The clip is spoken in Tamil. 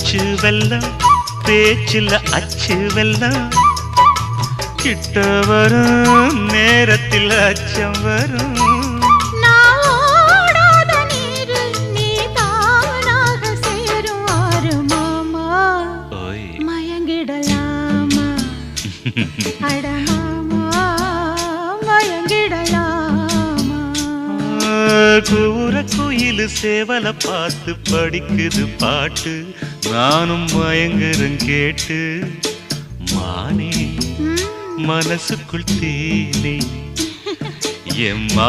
பச்சு வெல்லம் பேச்சில் அச்சு வெல்லம் கிட்ட வரும் நேரத்தில் அச்சம் வரும் கூற குயில் சேவல பார்த்து படிக்குது பாட்டு நானும் மயங்குறேன் கேட்டு மானே மனசுக்குள் தேனே எம்மா